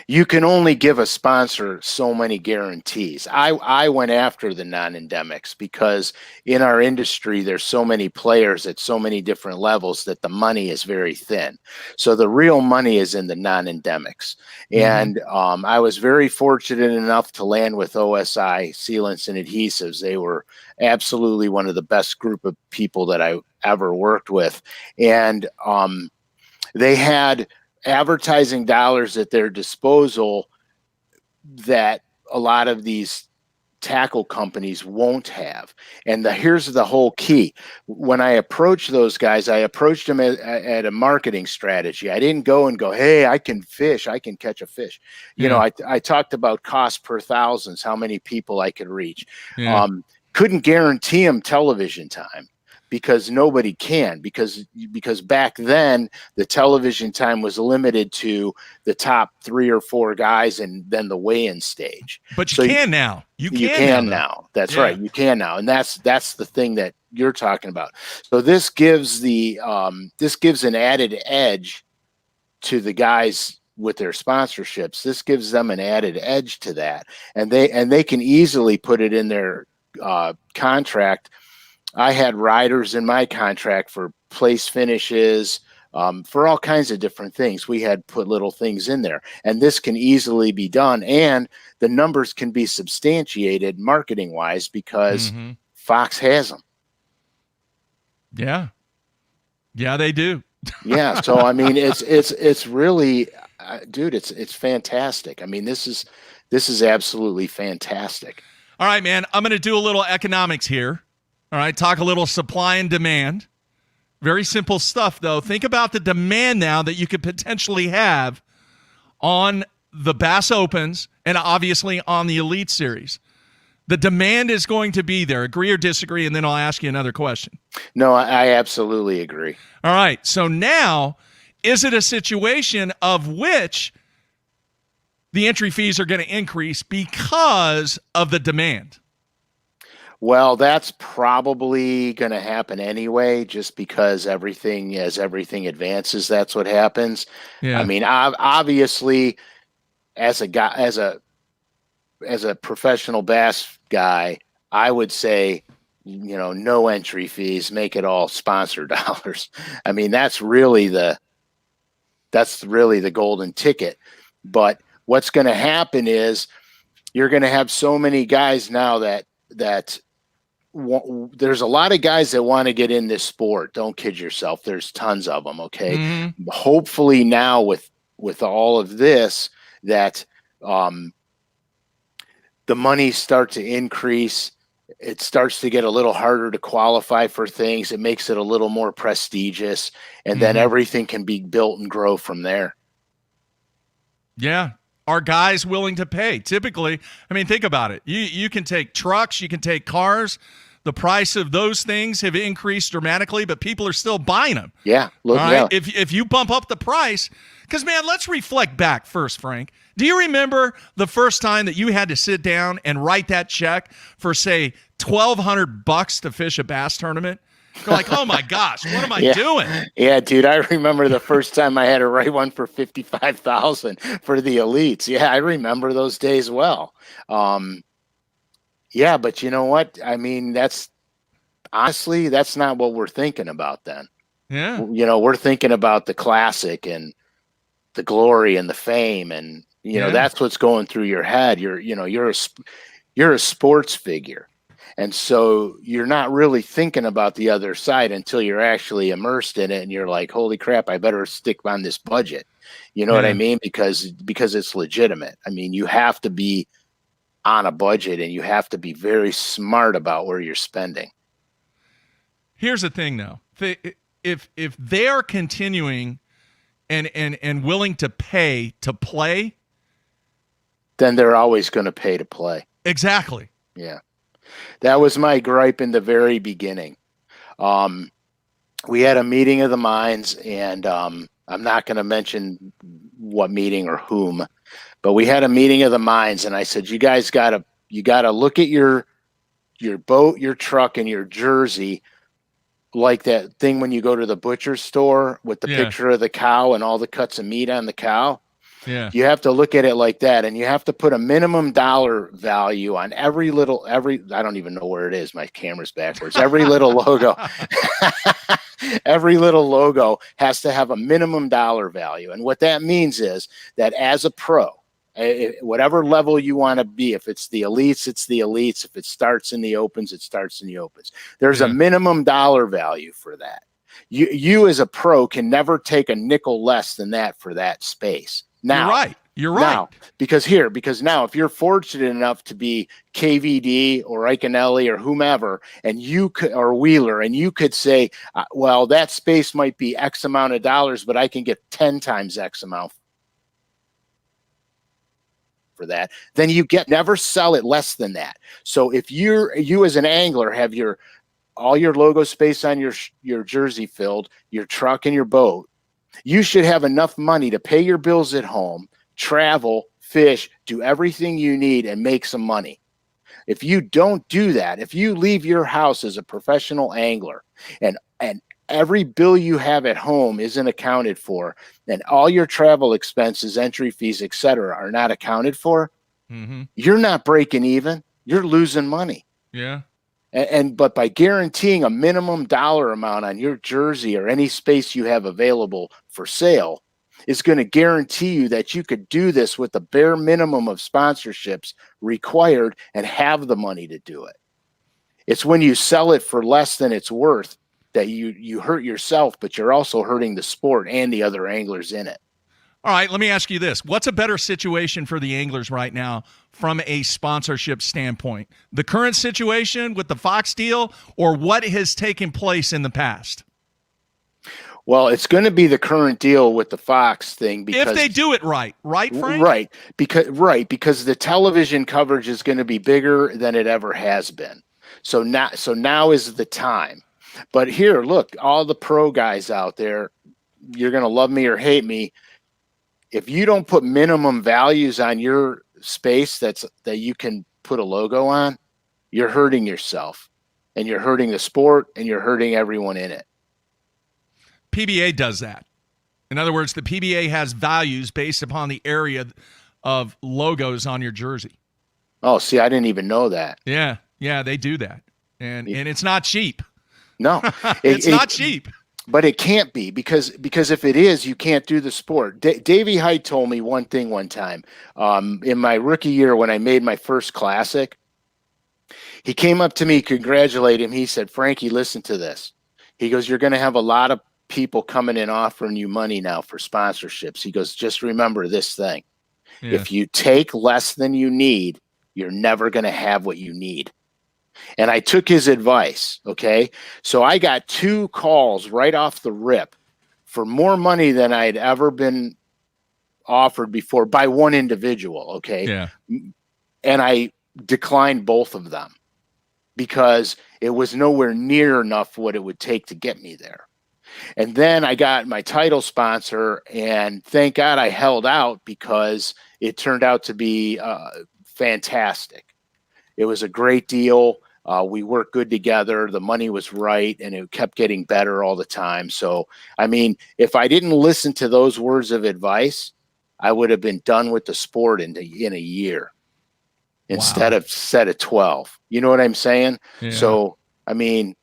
You can only give a sponsor so many guarantees. I went after the non-endemics because in our industry, there's so many players at so many different levels that the money is very thin. So the real money is in the non-endemics. And I was very fortunate enough to land with OSI Sealants and Adhesives. They were absolutely one of the best group of people that I ever worked with. And they had advertising dollars at their disposal that a lot of these tackle companies won't have. And here's the whole key. When I approached those guys, I approached them at a marketing strategy. I didn't go, hey, I can fish, I can catch a fish. You know, I talked about cost per thousands, how many people I could reach. Couldn't guarantee them television time, because nobody can, because back then the television time was limited to the top 3 or 4 guys and then the weigh-in stage. But you can now. You can now. That's right. You can now. And that's the thing that you're talking about. So this gives an added edge to the guys with their sponsorships. This gives them an added edge to that. And they can easily put it in their contract. I had riders in my contract for place finishes, for all kinds of different things. We had put little things in there, and this can easily be done. And the numbers can be substantiated marketing wise because Fox has them. Yeah. Yeah, they do. Yeah. So, I mean, it's really, dude, it's fantastic. I mean, this is absolutely fantastic. All right, man, I'm going to do a little economics here. All right, talk a little supply and demand. Very simple stuff, though. Think about the demand now that you could potentially have on the Bass Opens and obviously on the Elite Series. The demand is going to be there. Agree or disagree, and then I'll ask you another question. No, I absolutely agree. All right, so now is it a situation of which the entry fees are going to increase because of the demand? Well, that's probably going to happen anyway, just because as everything advances, that's what happens. Yeah. I mean, obviously, as a professional bass guy, I would say, no entry fees, make it all sponsor dollars. I mean, that's really the golden ticket. But what's going to happen is you're going to have so many guys now that there's a lot of guys that want to get in this sport. Don't kid yourself. There's tons of them. Okay. Hopefully now with all of this, that the money start to increase. It starts to get a little harder to qualify for things. It makes it a little more prestigious, and then everything can be built and grow from there. Yeah. Are guys willing to pay? Typically, I mean, think about it. You can take trucks, you can take cars. The price of those things have increased dramatically, but people are still buying them. Yeah. Look, all right? Yeah. If you bump up the price, because, man, let's reflect back first, Frank. Do you remember the first time that you had to sit down and write that check for, say, $1,200 to fish a bass tournament? You're like, oh my gosh, what am I doing? Yeah, dude, I remember the first time I had to write one for $55,000 for the elites. Yeah, I remember those days well. Yeah, but you know what? I mean, that's not what we're thinking about then. Yeah. We're thinking about the classic and the glory and the fame, and that's what's going through your head. You're a sports figure. And so you're not really thinking about the other side until you're actually immersed in it, and you're like, holy crap, I better stick on this budget. You know what I mean? Because it's legitimate. I mean, you have to be on a budget, and you have to be very smart about where you're spending. Here's the thing, though. If they are continuing and willing to pay to play, then they're always going to pay to play. Exactly. Yeah. That was my gripe in the very beginning. We had a meeting of the minds, and I'm not going to mention what meeting or whom, but we had a meeting of the minds, and I said, you guys gotta look at your boat, your truck, and your jersey like that thing when you go to the butcher store with the picture of the cow and all the cuts of meat on the cow. Yeah. You have to look at it like that, and you have to put a minimum dollar value on every I don't even know where it is. My camera's backwards. Every little logo. Every little logo has to have a minimum dollar value. And what that means is that as a pro, whatever level you want to be, if it's the elites, it's the elites. If it starts in the opens, it starts in the opens. There's a minimum dollar value for that. You as a pro can never take a nickel less than that for that space. Now, you're right. You're right. Now, because now if you're fortunate enough to be KVD or Iconelli or whomever, and you could, or Wheeler, and you could say, well, that space might be X amount of dollars, but I can get 10 times X amount for that, then you never sell it less than that. So if you as an angler have all your logo space on your jersey filled, your truck and your boat, you should have enough money to pay your bills at home, travel, fish, do everything you need, and make some money. If you don't do that, if you leave your house as a professional angler and every bill you have at home isn't accounted for, and all your travel expenses, entry fees, etc., are not accounted for, you're not breaking even. You're losing money. Yeah. But by guaranteeing a minimum dollar amount on your jersey or any space you have available for sale is going to guarantee you that you could do this with the bare minimum of sponsorships required and have the money to do it. It's when you sell it for less than it's worth that you hurt yourself, but you're also hurting the sport and the other anglers in it. All right, let me ask you this. What's a better situation for the anglers right now from a sponsorship standpoint? The current situation with the Fox deal, or what has taken place in the past? Well, it's going to be the current deal with the Fox thing, because if they do it right, Frank? Right, because the television coverage is going to be bigger than it ever has been. So now is the time. But here, look, all the pro guys out there, you're going to love me or hate me. If you don't put minimum values on your space that you can put a logo on, you're hurting yourself, and you're hurting the sport, and you're hurting everyone in it. PBA does that. In other words, the PBA has values based upon the area of logos on your jersey. Oh, see, I didn't even know that. Yeah, they do that. And it's not cheap. No. It's not cheap. But it can't be, because if it is, you can't do the sport. Davey Height told me one thing one time. In my rookie year when I made my first classic, he came up to me, congratulated him. He said, Frankie, listen to this. He goes, you're going to have a lot of people coming in offering you money now for sponsorships. He goes, just remember this thing. Yeah. If you take less than you need, you're never going to have what you need. And I took his advice. Okay. So I got 2 calls right off the rip for more money than I'd ever been offered before by one individual. Okay. Yeah. And I declined both of them because it was nowhere near enough what it would take to get me there. And then I got my title sponsor, and thank God I held out, because it turned out to be fantastic. It was a great deal. We worked good together. The money was right, and it kept getting better all the time. So, I mean, if I didn't listen to those words of advice, I would have been done with the sport in a year instead of 12. You know what I'm saying? Yeah. So, I mean,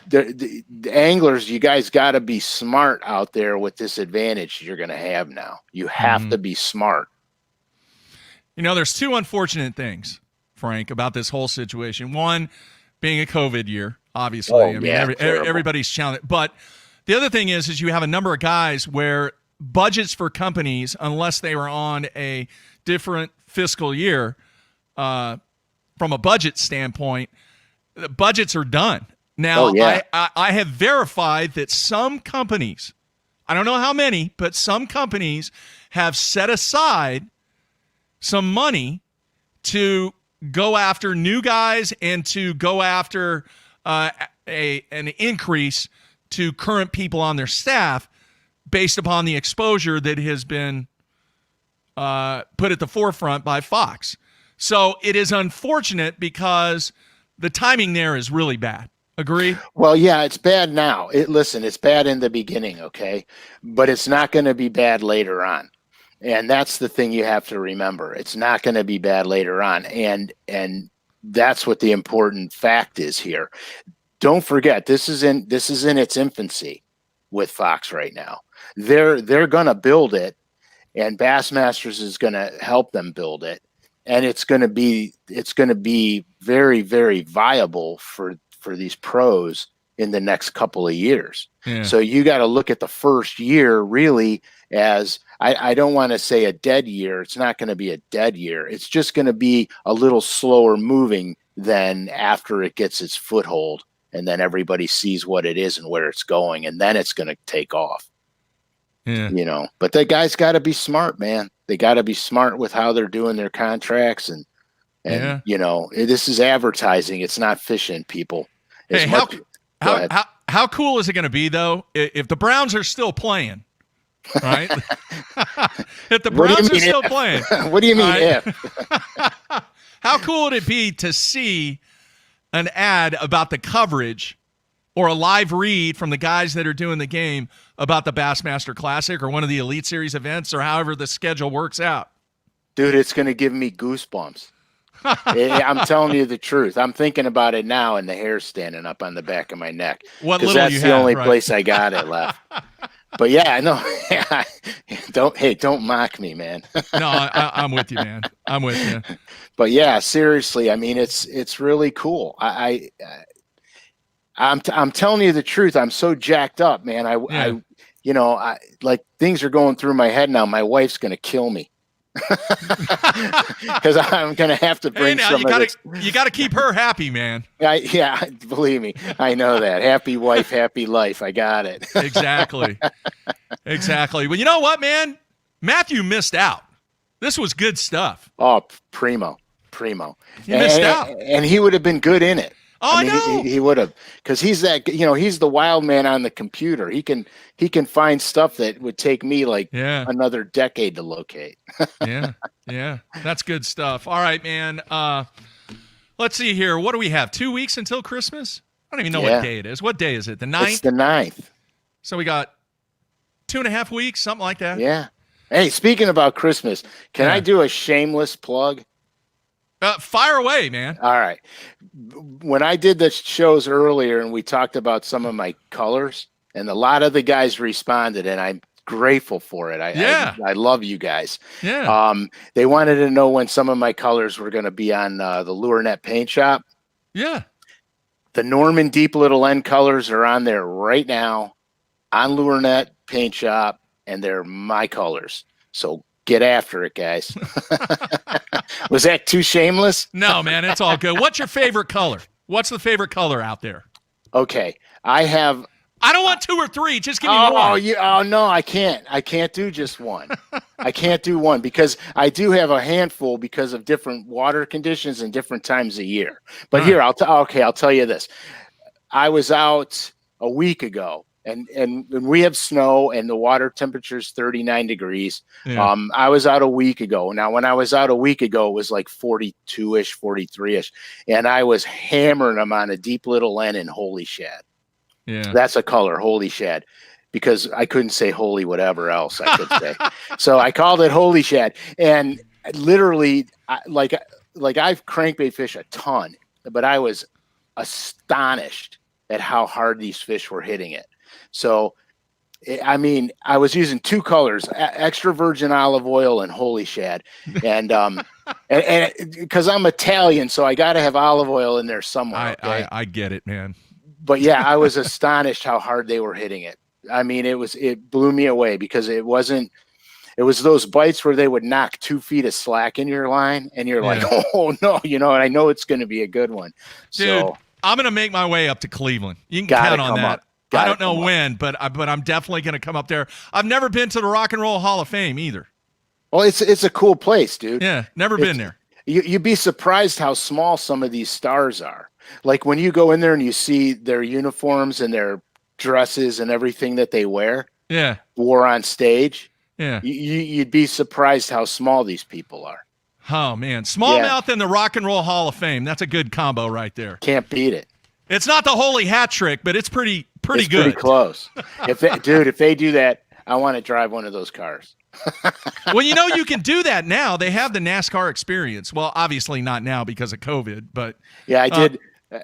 the anglers, you guys got to be smart out there with this advantage you're going to have now. You have to be smart. You know, there's 2 unfortunate things, Frank, about this whole situation. One, being a COVID year, obviously. I mean, everybody's challenged. But the other thing is you have a number of guys where budgets for companies, unless they were on a different fiscal year, from a budget standpoint, the budgets are done. Now, I have verified that some companies, I don't know how many, but some companies have set aside some money to go after new guys and to go after an increase to current people on their staff based upon the exposure that has been put at the forefront by Fox. So it is unfortunate because the timing there is really bad. Agree? Well, yeah, it's bad now. Listen, it's bad in the beginning, okay? But it's not going to be bad later on. And that's the thing you have to remember. It's not going to be bad later on. And that's what the important fact is here. Don't forget, this is in its infancy with Fox right now. They're going to build it, and Bassmasters is going to help them build it. And it's going to be very, very viable for these pros in the next couple of years. Yeah. So you got to look at the first year really as I don't want to say a dead year. It's not going to be a dead year. It's just going to be a little slower moving than after it gets its foothold, and then everybody sees what it is and where it's going, and then it's going to take off. Yeah. You know, but the guys got to be smart, man. They got to be smart with how they're doing their contracts, and you know, this is advertising. It's not fishing, people. Hey, how cool is it going to be though if the Browns are still playing? Right? If the Browns are still playing. What do you mean if? How cool would it be to see an ad about the coverage or a live read from the guys that are doing the game about the Bassmaster Classic or one of the Elite Series events or however the schedule works out? Dude, it's going to give me goosebumps. I'm telling you the truth. I'm thinking about it now and the hair's standing up on the back of my neck. What little that's you the have, only right? place I got it left. But yeah, I know. Don't mock me, man. No, I'm with you, man. I'm with you. But yeah, seriously, I mean, it's really cool. I'm telling you the truth. I'm so jacked up, man. I you know, like things are going through my head now. My wife's going to kill me because I'm going to have to bring some of this. You got to keep her happy, man. Yeah, believe me, I know that. Happy wife, happy life. I got it. Exactly. Well, you know what, man? Matthew missed out. This was good stuff. Oh, primo. He missed out. And he would have been good in it. Oh, I know. He would have, because he's that, you know, he's the wild man on the computer. He can find stuff that would take me like another decade to locate. Yeah. That's good stuff. All right, man. Let's see here. What do we have? 2 weeks until Christmas? I don't even know what day it is. What day is it? The 9th? It's the 9th. So we got 2.5 weeks, something like that. Yeah. Hey, speaking about Christmas, can I do a shameless plug? Fire away, man. All right. When I did the shows earlier and we talked about some of my colors, and a lot of the guys responded, and I'm grateful for it. I love you guys. Yeah. They wanted to know when some of my colors were going to be on the LureNet paint shop. Yeah. The Norman Deep Little End colors are on there right now on LureNet paint shop, and they're my colors. So get after it, guys. Was that too shameless? No, man, it's all good. What's your favorite color? What's the favorite color out there? Okay. I don't want 2 or 3. Just give me one. Oh, no, I can't. I can't do just one. I can't do one because I do have a handful because of different water conditions and different times of year. But here, I'll tell you this. I was out a week ago. And we have snow and the water temperature is 39 degrees. Yeah. I was out a week ago. Now, when I was out a week ago, it was like 42-ish, 43-ish. And I was hammering them on a deep little N in holy shad. Yeah. That's a color, holy shad, because I couldn't say holy whatever else I could say. So I called it holy shad. And literally, like I've crankbait fish a ton, but I was astonished at how hard these fish were hitting it. So, I mean, I was using 2 colors, extra virgin olive oil and holy shad. And because I'm Italian, so I got to have olive oil in there somewhere. I get it, man. But yeah, I was astonished how hard they were hitting it. I mean, it blew me away because it was those bites where they would knock 2 feet of slack in your line and you're like, oh no, you know, and I know it's going to be a good one. Dude, so I'm going to make my way up to Cleveland. You can count on that. I don't know when, but I'm definitely going to come up there. I've never been to the Rock and Roll Hall of Fame either. Well, it's a cool place, dude. Yeah, never been there. You'd be surprised how small some of these stars are. Like when you go in there and you see their uniforms and their dresses and everything that they wear. Yeah. Wore on stage. Yeah. You'd be surprised how small these people are. Oh man, smallmouth and the Rock and Roll Hall of Fame. That's a good combo right there. Can't beat it. It's not the holy hat trick, but it's pretty good. Pretty close. If they do that, I want to drive one of those cars. Well, you know, you can do that now. They have the NASCAR experience. Well, obviously not now because of COVID, but yeah, I did.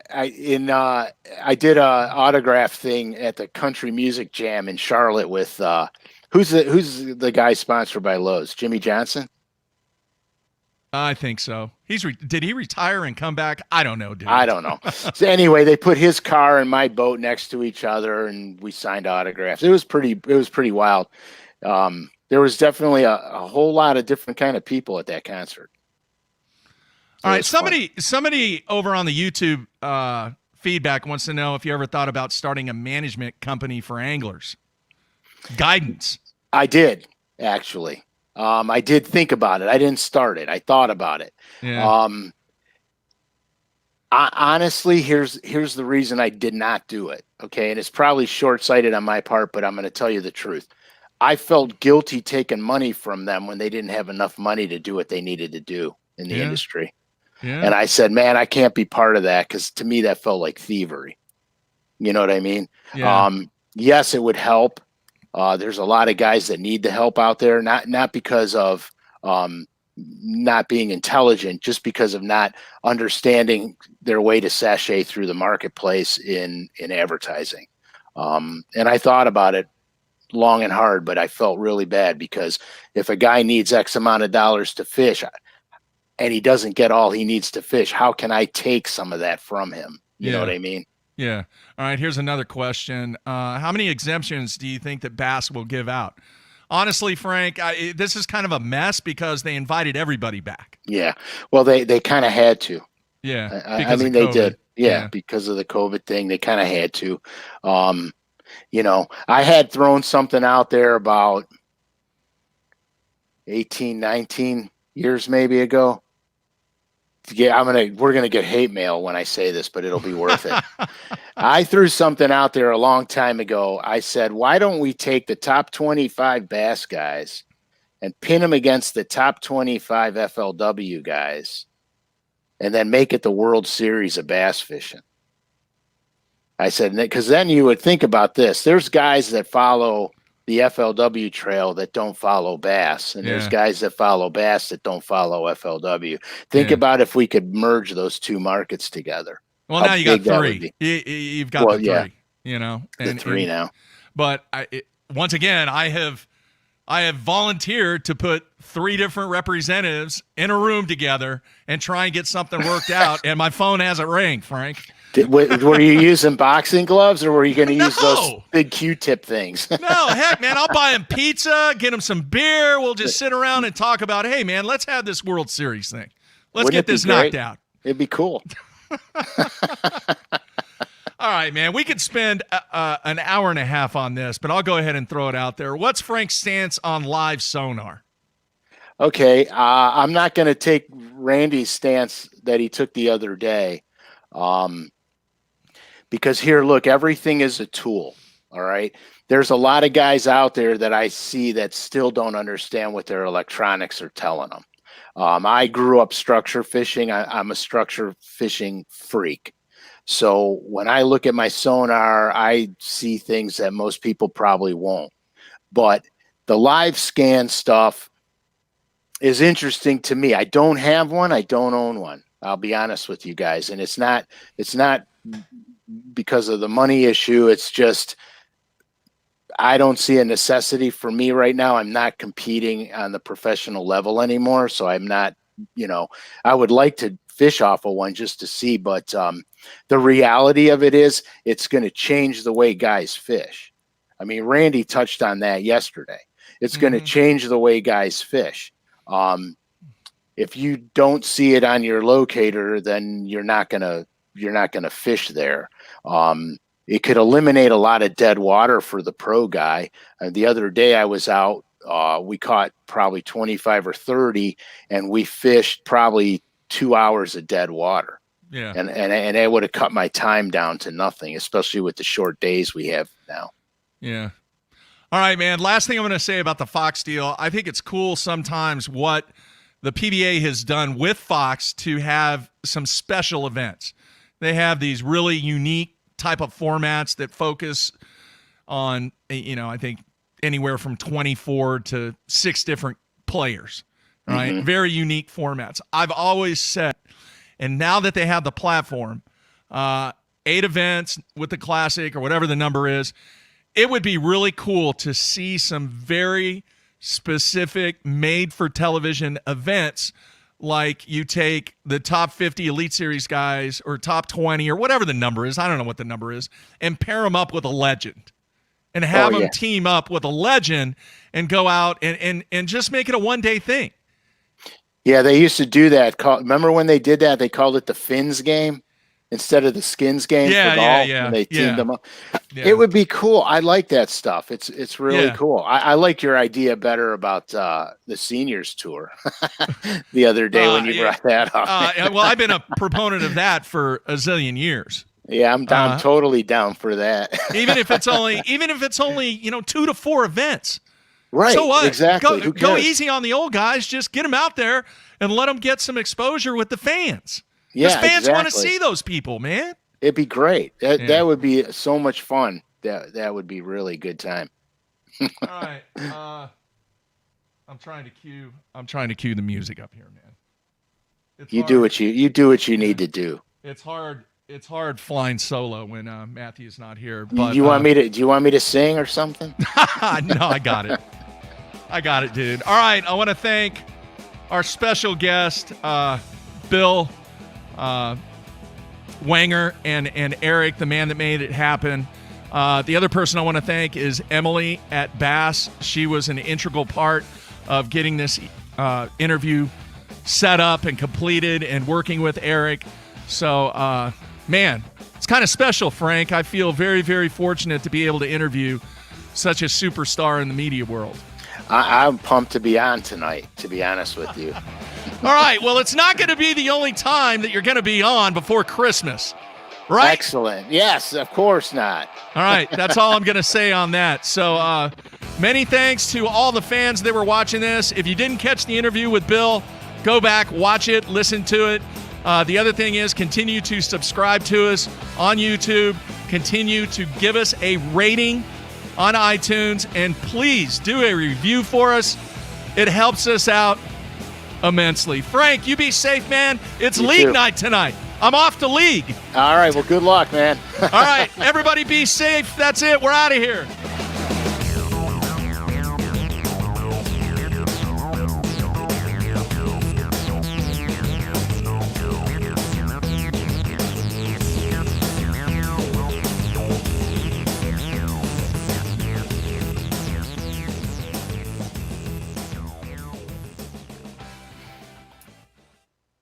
I did a autograph thing at the Country Music Jam in Charlotte with who's the guy sponsored by Lowe's? Jimmy Johnson. I think so. Did he retire and come back? I don't know, dude. I don't know. So anyway, they put his car and my boat next to each other, and we signed autographs. It was pretty wild. there was definitely a whole lot of different kind of people at that concert. All right, somebody over on the YouTube feedback wants to know if you ever thought about starting a management company for anglers. Guidance. I did, actually. I did think about it. I didn't start it. I thought about it. Yeah. Honestly, here's the reason I did not do it. Okay, and it's probably short-sighted on my part, but I'm going to tell you the truth. I felt guilty taking money from them when they didn't have enough money to do what they needed to do in the industry. Yeah. And I said, man, I can't be part of that, because to me that felt like thievery. You know what I mean? Yeah. Yes, it would help. There's a lot of guys that need the help out there, not because of not being intelligent, just because of not understanding their way to sashay through the marketplace in advertising. And I thought about it long and hard, but I felt really bad, because if a guy needs X amount of dollars to fish and he doesn't get all he needs to fish, how can I take some of that from him? You know what I mean? Yeah. All right, here's another question. How many exemptions do you think that Bass will give out? Honestly, Frank, this is kind of a mess because they invited everybody back. Yeah. Well, they kind of had to. Yeah. I mean, they did. Yeah, because of the COVID thing, they kind of had to. I had thrown something out there about 18, 19 years maybe ago. Yeah, we're gonna get hate mail when I say this, but it'll be worth it. I threw something out there a long time ago. I said, why don't we take the top 25 bass guys and pin them against the top 25 FLW guys, and then make it the World Series of bass fishing? I said, because then you would think about this. There's guys that follow the FLW trail that don't follow bass, and there's guys that follow bass that don't follow FLW. Think about if we could merge those two markets together. Well, now you got three. You've got the three. You know, the three now. But once again, I have volunteered to put three different representatives in a room together and try and get something worked out, and my phone hasn't rang, Frank. Were you using boxing gloves, or were you going to use those big Q-tip things? No, heck, man, I'll buy him pizza, get him some beer. We'll just sit around and talk about, hey, man, let's have this World Series thing. Let's get this knocked out. It'd be cool. All right, man, we could spend an hour and a half on this, but I'll go ahead and throw it out there. What's Frank's stance on live sonar? Okay, I'm not going to take Randy's stance that he took the other day. Because here, look, everything is a tool. All right. There's a lot of guys out there that I see that still don't understand what their electronics are telling them. I grew up structure fishing. I'm a structure fishing freak. So when I look at my sonar, I see things that most people probably won't. But the live scan stuff is interesting to me. I don't have one. I don't own one. I'll be honest with you guys. And it's not because of the money issue. It's just, I don't see a necessity for me right now. I'm not competing on the professional level anymore. So I'm not, I would like to fish off of one just to see, but the reality of it is it's going to change the way guys fish. I mean, Randy touched on that yesterday. It's going to change the way guys fish. If you don't see it on your locator, then you're not gonna fish there. It could eliminate a lot of dead water for the pro guy. The other day I was out, we caught probably 25 or 30, and we fished probably 2 hours of dead water. Yeah, and it would have cut my time down to nothing, especially with the short days we have now. Yeah. All right, man. Last thing I'm going to say about the Fox deal, I think it's cool sometimes what the PBA has done with Fox to have some special events. They have these really unique type of formats that focus on, I think anywhere from 24 to 6 different players, right? Very unique formats. I've always said, and now that they have the platform, 8 events with the Classic or whatever the number is, it would be really cool to see some very specific made-for-television events, like you take the top 50 Elite Series guys or top 20 or whatever the number is, I don't know what the number is, and pair them up with a legend. and have them team up with a legend and go out and just make it a one-day thing. Yeah, they used to do that. Remember when they did that? They called it the Fins game instead of the Skins game for golf. And they teamed them up. Yeah. It would be cool. I like that stuff. It's really cool. I like your idea better about the seniors tour the other day when you brought that up. Well, I've been a proponent of that for a zillion years. Yeah, I'm totally down for that. even if it's only 2 to 4 events. Right. So what? Exactly. Go easy on the old guys. Just get them out there and let them get some exposure with the fans. Yeah, because fans want to see those people, man. It'd be great. That would be so much fun. That would be really good time. All right. I'm trying to cue the music up here, man. You do what you need to do. It's hard flying solo when Matthew's not here. But do you want me to sing or something? No, I got it, dude. All right, I want to thank our special guest, Bill Wanger and Eric, the man that made it happen. The other person I want to thank is Emily at Bass. She was an integral part of getting this interview set up and completed and working with Eric. So, man, it's kind of special, Frank. I feel very, very fortunate to be able to interview such a superstar in the media world. I'm pumped to be on tonight, to be honest with you. All right. Well, it's not going to be the only time that you're going to be on before Christmas, right? Excellent. Yes, of course not. All right. That's all I'm going to say on that. So many thanks to all the fans that were watching this. If you didn't catch the interview with Bill, go back, watch it, listen to it. The other thing is continue to subscribe to us on YouTube. Continue to give us a rating on iTunes. And please do a review for us. It helps us out immensely. Frank, you be safe, man. It's league night tonight. I'm off to league. All right. Well, good luck, man. All right. Everybody be safe. That's it. We're out of here.